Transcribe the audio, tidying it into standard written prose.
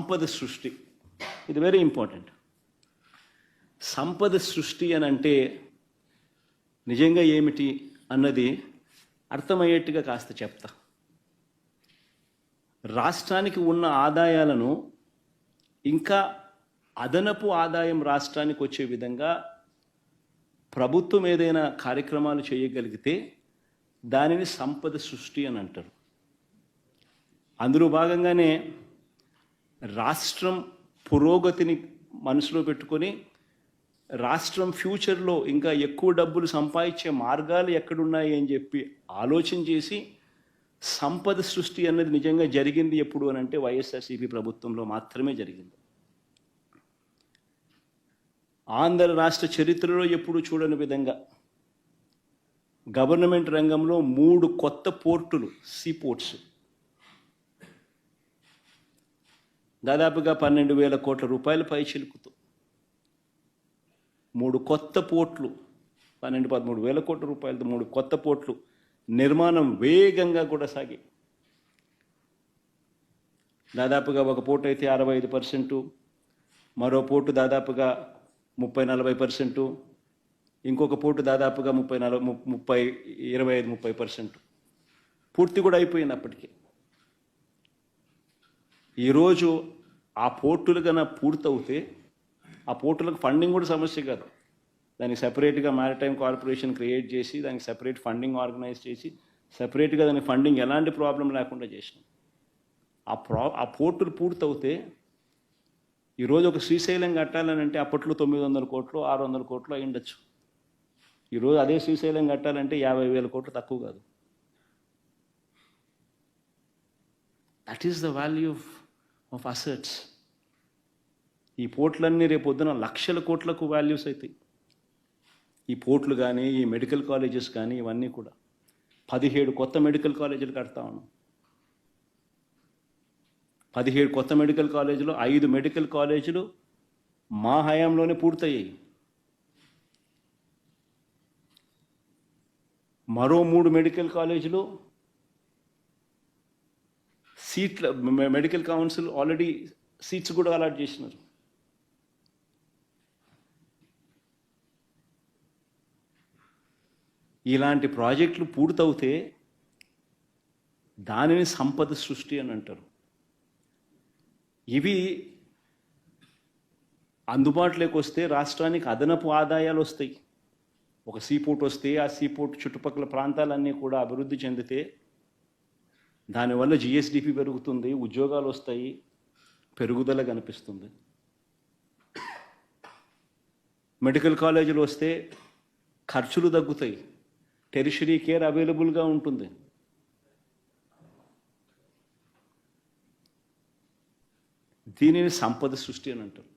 సంపద సృష్టి, ఇది వెరీ ఇంపార్టెంట్. సంపద సృష్టి అని అంటే నిజంగా ఏమిటి అన్నది అర్థమయ్యేట్టుగా కాస్త చెప్తా. రాష్ట్రానికి ఉన్న ఆదాయాలను ఇంకా అదనపు ఆదాయం రాష్ట్రానికి వచ్చే విధంగా ప్రభుత్వం ఏదైనా కార్యక్రమాలు చేయగలిగితే దానిని సంపద సృష్టి అని అంటారు. అందులో భాగంగానే రాష్ట్రం పురోగతిని మనసులో పెట్టుకొని రాష్ట్రం ఫ్యూచర్లో ఇంకా ఎక్కువ డబ్బులు సంపాదించే మార్గాలు ఎక్కడున్నాయి అని చెప్పి ఆలోచన చేసి సంపద సృష్టి అన్నది నిజంగా జరిగింది ఎప్పుడు అని అంటే వైఎస్ఆర్సీపీ ప్రభుత్వంలో మాత్రమే జరిగింది. ఆంధ్ర రాష్ట్ర చరిత్రలో ఎప్పుడు చూడని విధంగా గవర్నమెంట్ రంగంలో 3 కొత్త పోర్టులు, సీ పోర్ట్స్, దాదాపుగా 12,000 కోట్ల రూపాయల పై చిలుకుతూ 3 కొత్త పోర్ట్లు, 12-13 వేల కోట్ల రూపాయలతో 3 కొత్త పోర్ట్లు నిర్మాణం వేగంగా కూడా సాగి దాదాపుగా ఒక పోర్టు అయితే 65%, మరో పోర్టు దాదాపుగా 30-40%, ఇంకొక పోర్టు దాదాపుగా 25-30% పూర్తి కూడా అయిపోయింది అప్పటికి. ఈరోజు ఆ పోర్టులు కన్నా పూర్తవుతే ఆ పోర్టులకు ఫండింగ్ కూడా సమస్య కాదు. దానికి సపరేట్గా మ్యారిటైమ్ కార్పొరేషన్ క్రియేట్ చేసి దానికి సపరేట్ ఫండింగ్ ఆర్గనైజ్ చేసి సపరేట్గా దానికి ఫండింగ్ ఎలాంటి ప్రాబ్లం లేకుండా చేసినాం. ఆ పోర్టులు పూర్తవుతే ఈరోజు ఒక శ్రీశైలం కట్టాలని అంటే అప్పట్లో 900 కోట్లు 600 కోట్లు అయి ఉండొచ్చు. ఈరోజు అదే శ్రీశైలం కట్టాలంటే 50,000 కోట్లు తక్కువ కాదు. That is the value of assets. ఈ పోర్ట్లన్నీ రేపొద్దున లక్షల కోట్లకు వాల్యూస్ అవుతాయి. ఈ పోర్ట్లు కానీ ఈ మెడికల్ కాలేజెస్ కానీ ఇవన్నీ కూడా 17 కొత్త మెడికల్ కాలేజీలు కడతా ఉన్నాం. 17 కొత్త మెడికల్ కాలేజీలు, 5 మెడికల్ కాలేజీలు మా హయాంలోనే పూర్తయ్యాయి. మరో 3 మెడికల్ కాలేజీలు సీట్ల మెడికల్ కౌన్సిల్ ఆల్రెడీ సీట్స్ కూడా అలాట్ చేసినారు. ఇలాంటి ప్రాజెక్టులు పూర్తవుతే దానిని సంపద సృష్టి అని అంటారు. ఇవి అందుబాటులోకి వస్తే రాష్ట్రానికి అదనపు ఆదాయాలు వస్తాయి. ఒక సీపోర్ట్ వస్తే ఆ సీపోర్ట్ చుట్టుపక్కల ప్రాంతాలన్నీ కూడా అభివృద్ధి చెందితే దానివల్ల జిఎస్డిపి పెరుగుతుంది, ఉద్యోగాలు వస్తాయి, పెరుగుదల కనిపిస్తుంది. మెడికల్ కాలేజీలు వస్తే ఖర్చులు తగ్గుతాయి, టెరిషరీ కేర్ అవైలబుల్గా ఉంటుంది. దీనిని సంపద సృష్టి అని అంటారు.